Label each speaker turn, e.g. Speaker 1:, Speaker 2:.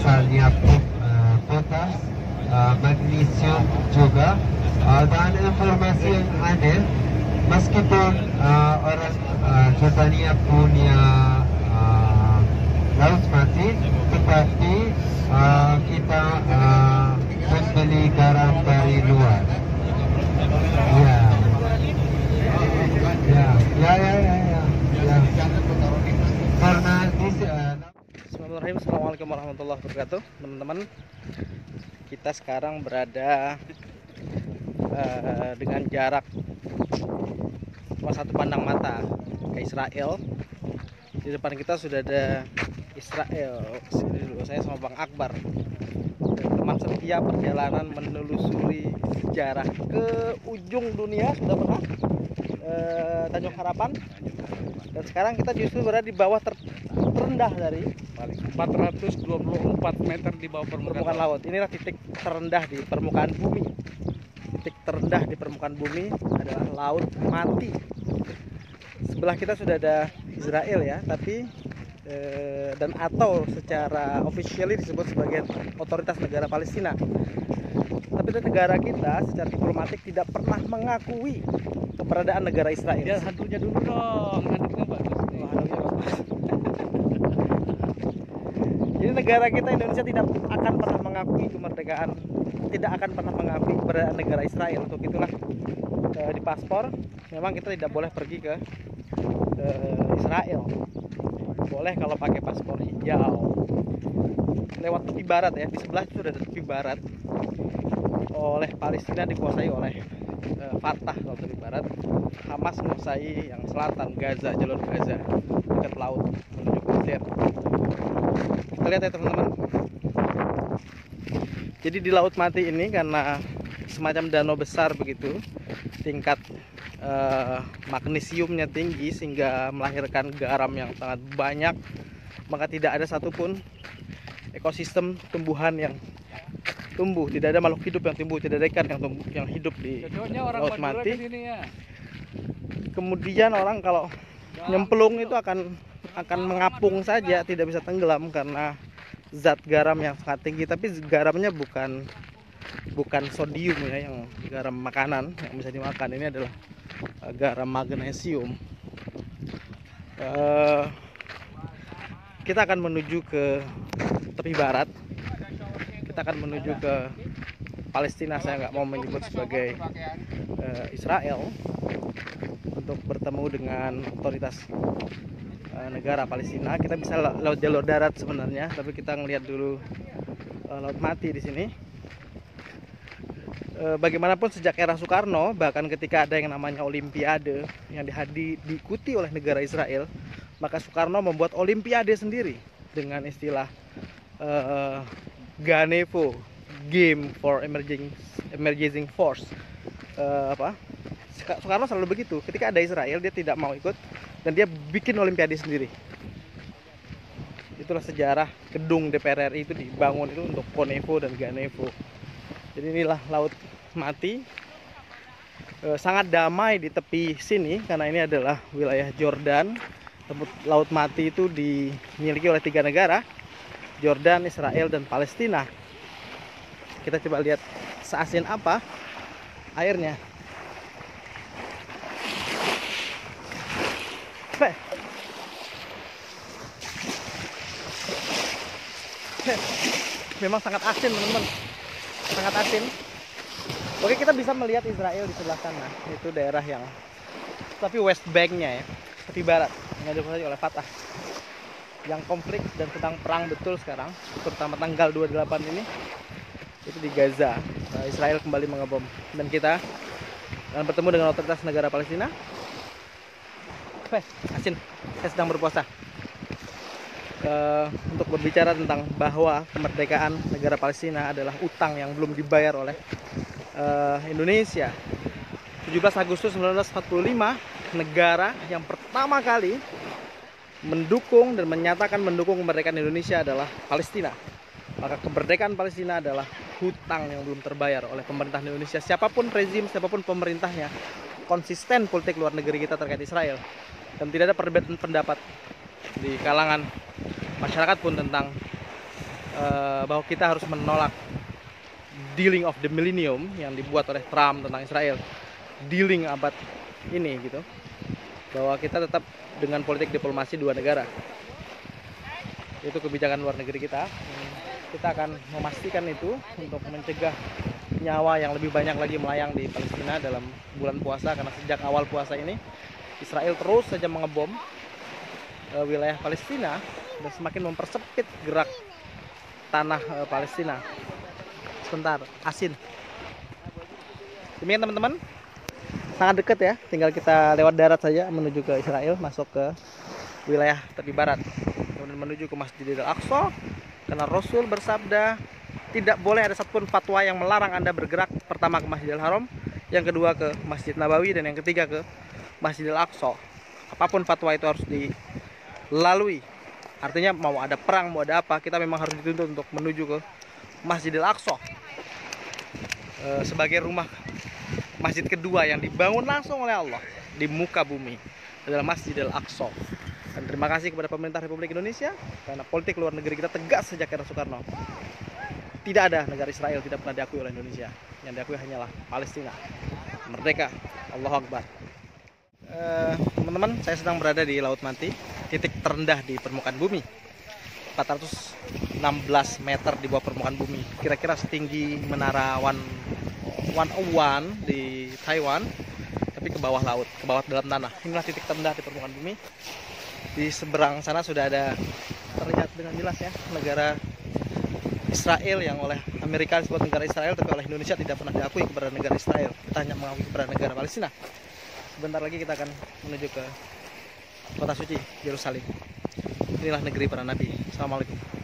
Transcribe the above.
Speaker 1: misalnya potas, magnesium juga, dan informasi yang aneh. Meskipun orang Jordania punya laut mati, tetapi kita membeli garam dari luar. Ya, karena
Speaker 2: Bismillahirrahmanirrahim. Assalamualaikum warahmatullahi wabarakatuh, teman-teman. Kita sekarang berada dengan jarak cuma satu pandang mata ke Israel. Di depan kita sudah ada Israel. Sini dulu, saya sama Bang Akbar, teman setia perjalanan menelusuri sejarah ke ujung dunia. Sudah pernah Tanjung Harapan, dan sekarang kita justru berada di bawah terendah dari
Speaker 3: 424 meter di bawah permukaan laut.
Speaker 2: Inilah titik terendah di permukaan bumi. Titik terendah di permukaan bumi adalah laut mati. Sebelah kita sudah ada Israel ya, tapi dan atau secara officially disebut sebagai otoritas negara Palestina. Tapi negara kita secara diplomatik tidak pernah mengakui keberadaan negara Israel.
Speaker 3: Ya, hantunya dulu dong. Hantunya bagus.
Speaker 2: Jadi negara kita Indonesia tidak akan pernah mengakui kemerdekaan, tidak akan pernah mengakui keberadaan negara Israel. Untuk itulah di paspor memang kita tidak boleh pergi ke Israel. Boleh kalau pakai paspor hijau lewat tepi barat ya. Di sebelah itu sudah ada tepi barat oleh Palestina, dikuasai oleh Fatah kalau tepi barat. Hamas menguasai yang selatan, Gaza, jalur Gaza dekat laut menuju ke Mesir. Kita lihat ya teman-teman. Jadi di laut mati ini karena semacam danau besar begitu, tingkat magnesiumnya tinggi sehingga melahirkan garam yang sangat banyak, maka tidak ada satupun ekosistem tumbuhan yang tumbuh, tidak ada makhluk hidup yang tumbuh, tidak ada ikan yang hidup di laut mati. Ya. Kemudian orang kalau nyemplung itu akan mengapung saja, tidak bisa tenggelam karena zat garam yang sangat tinggi. Tapi garamnya bukan sodium ya, yang garam makanan yang bisa dimakan. Ini adalah garam magnesium. Kita akan menuju ke tepi barat. Kita akan menuju ke Palestina. Saya nggak mau menyebut sebagai Israel, untuk bertemu dengan otoritas negara Palestina. Kita bisa lewat jalur darat sebenarnya, tapi kita ngelihat dulu laut mati di sini. Bagaimanapun sejak era Soekarno, bahkan ketika ada yang namanya Olimpiade yang diikuti oleh negara Israel, maka Soekarno membuat Olimpiade sendiri dengan istilah Ganevo, Game for Emerging Force. Soekarno selalu begitu. Ketika ada Israel, dia tidak mau ikut dan dia bikin Olimpiade sendiri. Itulah sejarah gedung DPR RI itu dibangun itu untuk Konevo dan Ganevo. Jadi inilah laut mati. Sangat damai di tepi sini karena ini adalah wilayah Jordan. Laut mati itu dimiliki oleh 3 negara, Jordan, Israel, dan Palestina. Kita coba lihat seasin apa airnya. Memang sangat asin teman-teman, sangat asin. Oke, kita bisa melihat Israel di sebelah sana. Itu daerah yang, tapi West Bank-nya ya, tepi barat yang dikuasai oleh Fatah, yang konflik dan sedang perang betul sekarang, terutama tanggal 28 ini itu di Gaza. Israel kembali mengebom dan kita akan bertemu dengan otoritas negara Palestina. Asin, saya sedang berpuasa. Untuk berbicara tentang bahwa kemerdekaan negara Palestina adalah utang yang belum dibayar oleh Indonesia. 17 Agustus 1945, negara yang pertama kali mendukung dan menyatakan mendukung kemerdekaan Indonesia adalah Palestina. Maka kemerdekaan Palestina adalah hutang yang belum terbayar oleh pemerintah Indonesia. Siapapun rezim, siapapun pemerintahnya, konsisten politik luar negeri kita terkait Israel. Dan tidak ada perbedaan pendapat di kalangan masyarakat pun tentang bahwa kita harus menolak dealing of the millennium yang dibuat oleh Trump tentang Israel, dealing abad ini gitu, bahwa kita tetap dengan politik diplomasi dua negara. Itu kebijakan luar negeri kita. Kita akan memastikan itu untuk mencegah nyawa yang lebih banyak lagi melayang di Palestina dalam bulan puasa, karena sejak awal puasa ini Israel terus saja mengebom wilayah Palestina dan semakin mempersempit gerak tanah Palestina. Sebentar, asin. Demikian teman-teman, sangat dekat ya, tinggal kita lewat darat saja menuju ke Israel, masuk ke wilayah tepi barat, kemudian menuju ke Masjidil Aqsa, karena Rasul bersabda tidak boleh ada satupun fatwa yang melarang Anda bergerak, pertama ke Masjidil Haram, yang kedua ke Masjid Nabawi, dan yang ketiga ke Masjidil Aqsa. Apapun fatwa itu harus dilalui. Artinya mau ada perang, mau ada apa, kita memang harus dituntut untuk menuju ke Masjidil Aqsa sebagai rumah masjid kedua yang dibangun langsung oleh Allah di muka bumi, adalah Masjidil Aqsa. Dan terima kasih kepada pemerintah Republik Indonesia, karena politik luar negeri kita tegas sejak era Soekarno. Tidak ada negara Israel tidak pernah diakui oleh Indonesia. Yang diakui hanyalah Palestina. Merdeka, Allahu Akbar. Teman-teman, saya sedang berada di Laut Mati, titik terendah di permukaan bumi, 416 meter di bawah permukaan bumi, kira-kira setinggi menara 101 di Taiwan, tapi ke bawah laut, ke bawah dalam tanah. Inilah titik terendah di permukaan bumi. Di seberang sana sudah ada, terlihat dengan jelas ya, negara Israel yang oleh Amerika disebut negara Israel, tapi oleh Indonesia tidak pernah diakui kepada negara Israel. Kita hanya mengakui kepada negara Palestina. Sebentar lagi kita akan menuju ke kota suci Yerusalem. Inilah negeri para nabi. Assalamualaikum.